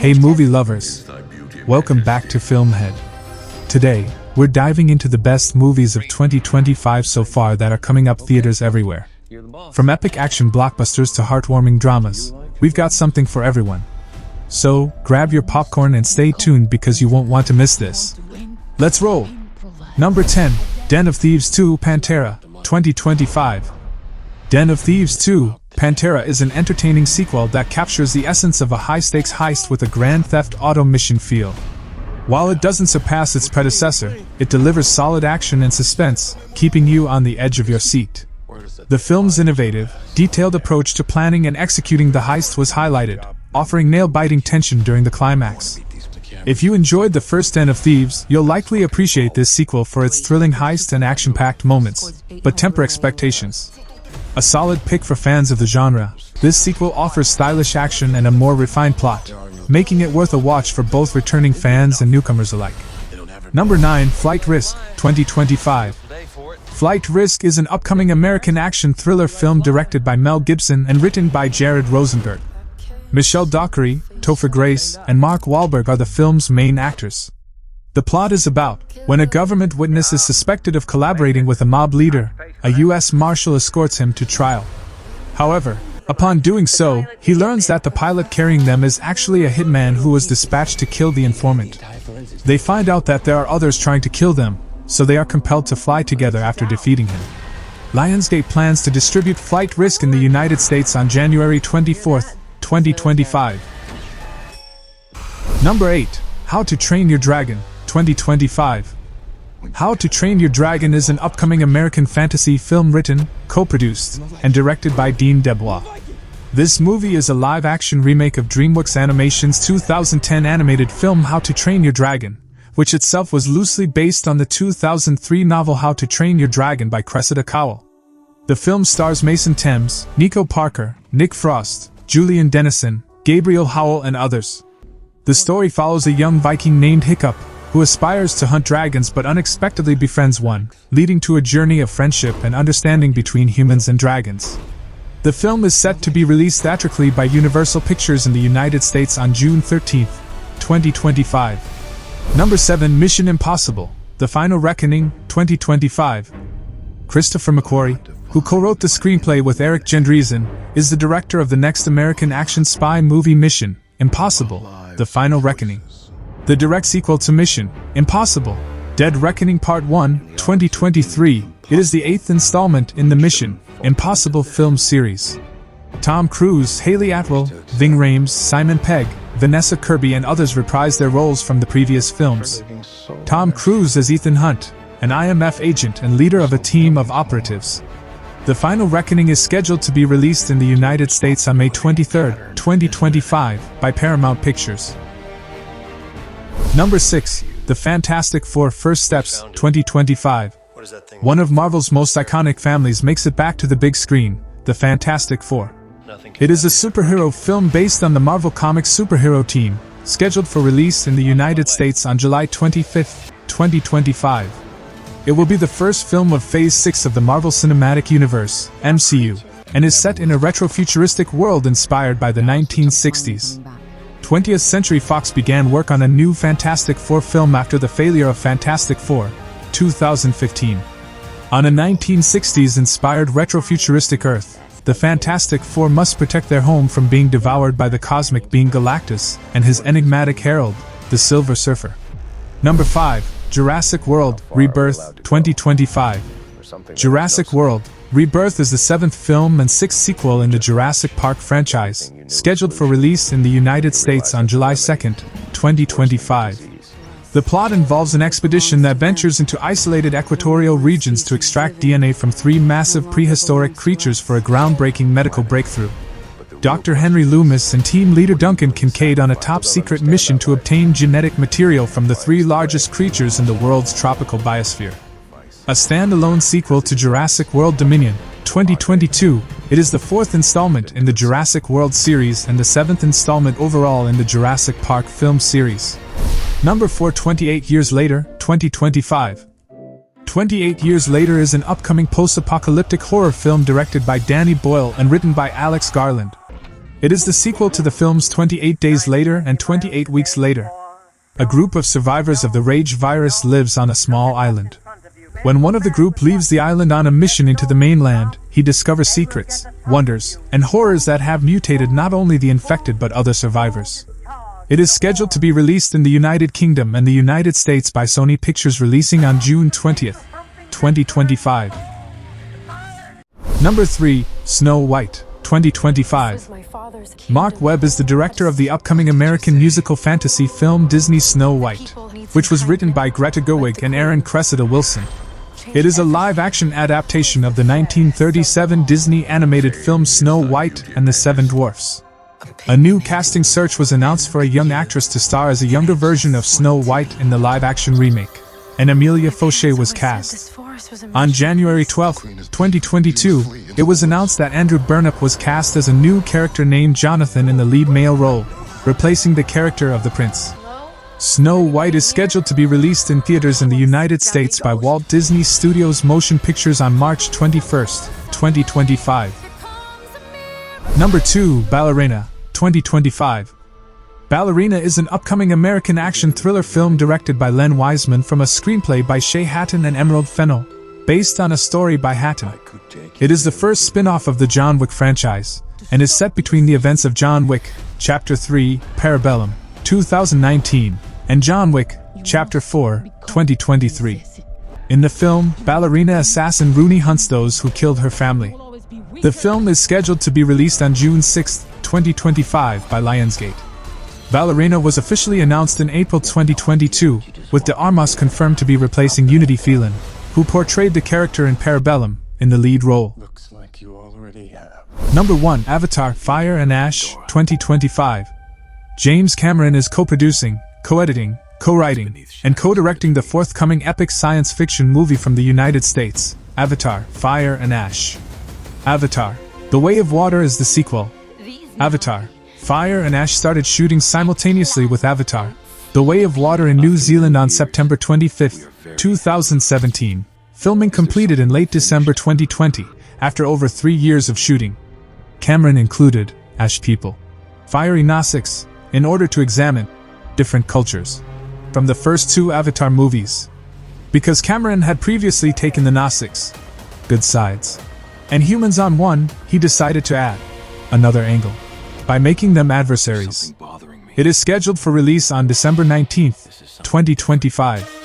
Hey movie lovers, welcome back to FilmHead. Today, we're diving into the best movies of 2025 so far that are coming up theaters everywhere. From epic action blockbusters to heartwarming dramas, we've got something for everyone. So, grab your popcorn and stay tuned because you won't want to miss this. Let's roll! Number 10, Den of Thieves 2 Pantera, 2025. Den of Thieves 2 Pantera is an entertaining sequel that captures the essence of a high-stakes heist with a Grand Theft Auto mission feel. While it doesn't surpass its predecessor, it delivers solid action and suspense, keeping you on the edge of your seat. The film's innovative, detailed approach to planning and executing the heist was highlighted, offering nail-biting tension during the climax. If you enjoyed the first Den of Thieves, you'll likely appreciate this sequel for its thrilling heist and action-packed moments, but temper expectations. A solid pick for fans of the genre, this sequel offers stylish action and a more refined plot, making it worth a watch for both returning fans and newcomers alike. Number 9, Flight Risk, 2025. Flight Risk is an upcoming American action thriller film directed by Mel Gibson and written by Jared Rosenberg. Michelle Dockery, Topher Grace, and Mark Wahlberg are the film's main actors. The plot is about, when a government witness is suspected of collaborating with a mob leader, a U.S. Marshal escorts him to trial. However, upon doing so, he learns that the pilot carrying them is actually a hitman who was dispatched to kill the informant. They find out that there are others trying to kill them, so they are compelled to fly together after defeating him. Lionsgate plans to distribute Flight Risk in the United States on January 24, 2025. Number 8, How to Train Your Dragon, 2025. How to Train Your Dragon is an upcoming American fantasy film written, co-produced, and directed by Dean Debois. This movie is a live-action remake of DreamWorks Animation's 2010 animated film How to Train Your Dragon, which itself was loosely based on the 2003 novel How to Train Your Dragon by Cressida Cowell. The film stars Mason Thames, Nico Parker, Nick Frost, Julian Dennison, Gabriel Howell, and others. The story follows a young Viking named Hiccup, who aspires to hunt dragons but unexpectedly befriends one, leading to a journey of friendship and understanding between humans and dragons. The film is set to be released theatrically by Universal Pictures in the United States on June 13, 2025. Number 7, Mission Impossible: The Final Reckoning, 2025. Christopher McQuarrie, who co-wrote the screenplay with Eric Gendrezen, is the director of the next American action spy movie Mission Impossible: The Final Reckoning. The direct sequel to Mission Impossible: Dead Reckoning Part 1, 2023, it is the 8th installment in the Mission Impossible film series. Tom Cruise, Haley Atwell, Ving Rhames, Simon Pegg, Vanessa Kirby, and others reprise their roles from the previous films. Tom Cruise as Ethan Hunt, an IMF agent and leader of a team of operatives. The Final Reckoning is scheduled to be released in the United States on May 23, 2025, by Paramount Pictures. Number 6, The Fantastic Four: First Steps, 2025. One of Marvel's most iconic families makes it back to the big screen, The Fantastic Four. It is a superhero film based on the Marvel Comics superhero team, scheduled for release in the United States on July 25, 2025. It will be the first film of Phase 6 of the Marvel Cinematic Universe, MCU, and is set in a retro-futuristic world inspired by the 1960s. 20th Century Fox began work on a new Fantastic Four film after the failure of Fantastic Four, 2015. On a 1960s-inspired retro-futuristic Earth, the Fantastic Four must protect their home from being devoured by the cosmic being Galactus and his enigmatic herald, the Silver Surfer. Number 5, Jurassic World: Rebirth, 2025. Jurassic World: Rebirth is the 7th film and 6th sequel in the Jurassic Park franchise, scheduled for release in the United States on July 2, 2025. The plot involves an expedition that ventures into isolated equatorial regions to extract DNA from 3 massive prehistoric creatures for a groundbreaking medical breakthrough. Dr. Henry Loomis and team leader Duncan Kincaid on a top-secret mission to obtain genetic material from the 3 largest creatures in the world's tropical biosphere. A standalone sequel to Jurassic World Dominion, 2022, it is the 4th installment in the Jurassic World series and the 7th installment overall in the Jurassic Park film series. Number 4, 28 Years Later, 2025. 28 Years Later is an upcoming post-apocalyptic horror film directed by Danny Boyle and written by Alex Garland. It is the sequel to the films 28 Days Later and 28 Weeks Later. A group of survivors of the rage virus lives on a small island. When one of the group leaves the island on a mission into the mainland, he discovers secrets, wonders, and horrors that have mutated not only the infected but other survivors. It is scheduled to be released in the United Kingdom and the United States by Sony Pictures, releasing on June 20th, 2025. Number 3, Snow White, 2025. Mark Webb is the director of the upcoming American musical fantasy film Disney's Snow White, which was written by Greta Gerwig and Aaron Cressida Wilson. It is a live-action adaptation of the 1937 Disney animated film Snow White and the Seven Dwarfs. A new casting search was announced for a young actress to star as a younger version of Snow White in the live-action remake, and Amelia Fauché was cast. On January 12, 2022, it was announced that Andrew Burnap was cast as a new character named Jonathan in the lead male role, replacing the character of the prince. Snow White is scheduled to be released in theaters in the United States by Walt Disney Studios Motion Pictures on March 21, 2025. Number 2, Ballerina, 2025. Ballerina is an upcoming American action thriller film directed by Len Wiseman from a screenplay by Shay Hatton and Emerald Fennell, based on a story by Hatton. It is the first spin-off of the John Wick franchise, and is set between the events of John Wick, Chapter 3, Parabellum, 2019, and John Wick, Chapter 4, 2023. In the film, ballerina assassin Rooney hunts those who killed her family. The film is scheduled to be released on June 6, 2025 by Lionsgate. Ballerina was officially announced in April 2022, with de Armas confirmed to be replacing Unity Phelan, who portrayed the character in Parabellum, in the lead role. Looks like you already have. Number 1, Avatar: Fire and Ash, 2025. James Cameron is co-producing, co-editing, co-writing, and co-directing the forthcoming epic science fiction movie from the United States, Avatar: Fire and Ash. Avatar: The Way of Water is the sequel. Avatar: Fire and Ash started shooting simultaneously with Avatar: The Way of Water in New Zealand on September 25, 2017. Filming completed in late December 2020, after over 3 years of shooting. Cameron included Ash people, fiery Nausicaa, in order to examine different cultures from the first 2 Avatar movies. Because Cameron had previously taken the Nausicaa, good sides, and humans on one, he decided to add another angle by making them adversaries. It is scheduled for release on December 19, 2025.